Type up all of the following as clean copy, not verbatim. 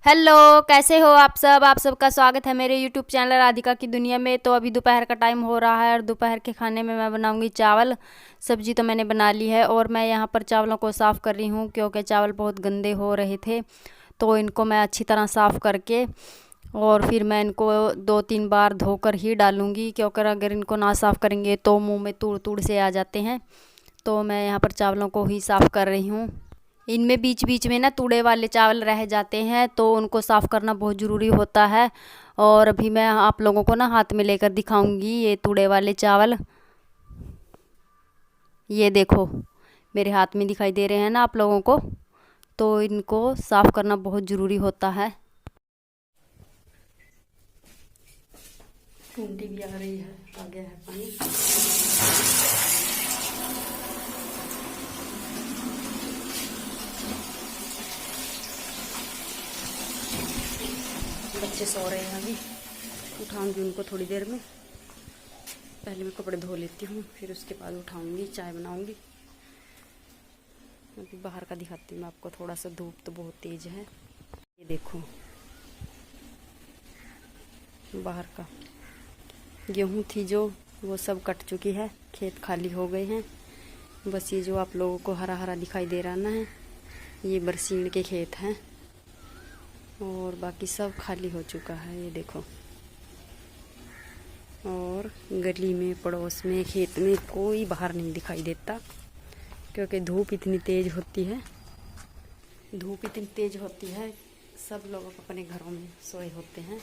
Hello, कैसे हो आप सब। आप सबका स्वागत है मेरे यूट्यूब चैनल राधिका की दुनिया में। तो अभी दोपहर का टाइम हो रहा है और दोपहर के खाने में मैं बनाऊंगी चावल। सब्जी तो मैंने बना ली है और मैं यहाँ पर चावलों को साफ़ कर रही हूँ क्योंकि चावल बहुत गंदे हो रहे थे। तो इनको मैं अच्छी तरह साफ़ करके और फिर मैं इनको 2-3 बार धोकर ही डालूँगी, क्योंकि अगर इनको ना साफ़ करेंगे तो मुँह में तूड़ तूड़ से आ जाते हैं। तो मैं यहाँ पर चावलों को ही साफ़ कर रही हूँ। इनमें बीच बीच में ना तूड़े वाले चावल रह जाते हैं, तो उनको साफ़ करना बहुत ज़रूरी होता है। और अभी मैं आप लोगों को ना हाथ में लेकर दिखाऊंगी ये तूड़े वाले चावल। ये देखो, मेरे हाथ में दिखाई दे रहे हैं ना आप लोगों को। तो इनको साफ़ करना बहुत ज़रूरी होता है। टूंटी भी आ रही है, आ गया है पानी। बच्चे सो रहे हैं, अभी उठाऊंगी उनको थोड़ी देर में। पहले मैं कपड़े धो लेती हूँ, फिर उसके बाद उठाऊंगी, चाय बनाऊंगी। अभी बाहर का दिखाती हूँ आपको थोड़ा सा। धूप तो बहुत तेज है। ये देखो, बाहर का गेहूँ थी जो, वो सब कट चुकी है। खेत खाली हो गए हैं। बस ये जो आप लोगों को हरा हरा दिखाई दे रहा ना है, ये बरसीन के खेत हैं और बाकी सब खाली हो चुका है। ये देखो, और गली में, पड़ोस में, खेत में कोई बाहर नहीं दिखाई देता, क्योंकि धूप इतनी तेज होती है। धूप इतनी तेज होती है, सब लोग अपने घरों में सोए होते हैं।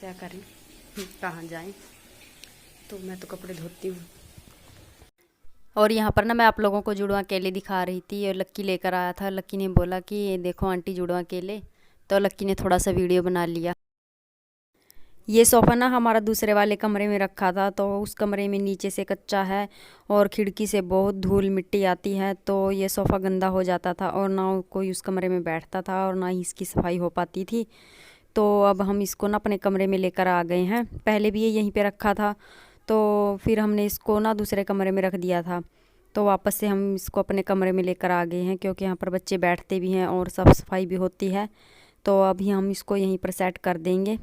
क्या करें, कहाँ जाएं। तो मैं तो कपड़े धोती हूँ। और यहाँ पर ना मैं आप लोगों को जुड़वा केले दिखा रही थी और लक्की लेकर आया था। लक्की ने बोला कि ये देखो आंटी जुड़वा केले, तो लक्की ने थोड़ा सा वीडियो बना लिया। ये सोफ़ा ना हमारा दूसरे वाले कमरे में रखा था, तो उस कमरे में नीचे से कच्चा है और खिड़की से बहुत धूल मिट्टी आती है, तो ये सोफ़ा गंदा हो जाता था और ना कोई उस कमरे में बैठता था और ना ही इसकी सफाई हो पाती थी। तो अब हम इसको ना अपने कमरे में लेकर आ गए हैं। पहले भी ये यहीं पे रखा था, तो फिर हमने इसको ना दूसरे कमरे में रख दिया था। तो वापस से हम इसको अपने कमरे में लेकर आ गए हैं, क्योंकि यहाँ पर बच्चे बैठते भी हैं और साफ़ सफाई भी होती है। तो अभी हम इसको यहीं पर सेट कर देंगे।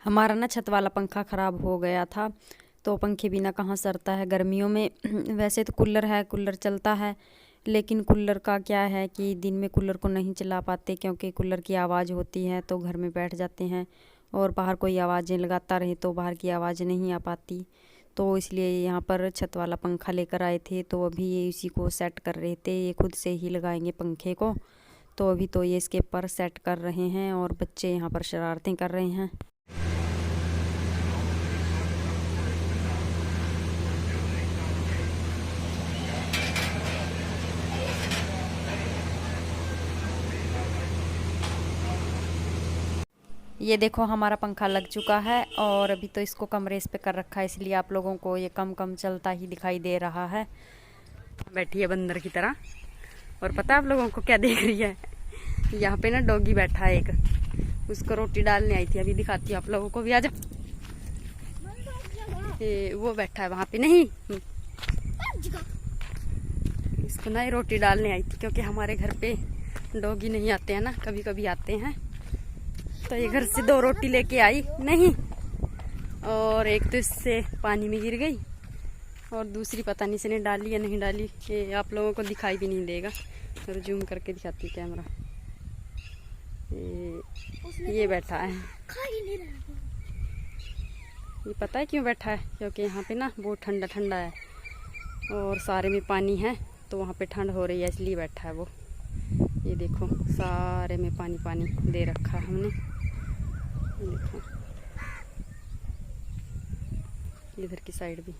हमारा ना छत वाला पंखा ख़राब हो गया था, तो पंखे बिना कहाँ सरता है गर्मियों में। वैसे तो कूलर है, कूलर चलता है, लेकिन कूलर का क्या है कि दिन में कूलर को नहीं चला पाते, क्योंकि कूलर की आवाज़ होती है तो घर में बैठ जाते हैं और बाहर कोई आवाज़ें लगाता रहे तो बाहर की आवाज़ नहीं आ पाती। तो इसलिए यहाँ पर छत वाला पंखा लेकर आए थे, तो अभी ये इसी को सेट कर रहे थे। ये खुद से ही लगाएंगे पंखे को। तो अभी तो ये इसके पर सेट कर रहे हैं और बच्चे यहाँ पर शरारतें कर रहे हैं। ये देखो, हमारा पंखा लग चुका है और अभी तो इसको कमरे पे कर रखा है, इसलिए आप लोगों को ये कम कम चलता ही दिखाई दे रहा है। बैठी है बंदर की तरह। और पता है आप लोगों को क्या देख रही है? यहाँ पे ना डॉगी बैठा है एक, उसको रोटी डालने आई थी। अभी दिखाती हूँ आप लोगों को भी। आ जाओ। वो बैठा है वहाँ पे। नहीं, इसको ना रोटी डालने आई थी, क्योंकि हमारे घर पे डॉगी नहीं आते हैं ना, कभी कभी आते हैं। तो ये घर से 2 रोटी लेके आई। नहीं, और एक तो इससे पानी में गिर गई और दूसरी पता नहीं इसने डाली या नहीं डाली, ये आप लोगों को दिखाई भी नहीं देगा। और जूम करके दिखाती है कैमरा। ये बैठा है। ये पता है क्यों बैठा है? क्योंकि यहाँ पे ना बहुत ठंडा ठंडा है और सारे में पानी है, तो वहाँ पे ठंड हो रही है, इसलिए बैठा है वो। ये देखो, सारे में पानी पानी दे रखा है हमने। देखो, इधर की साइड भी।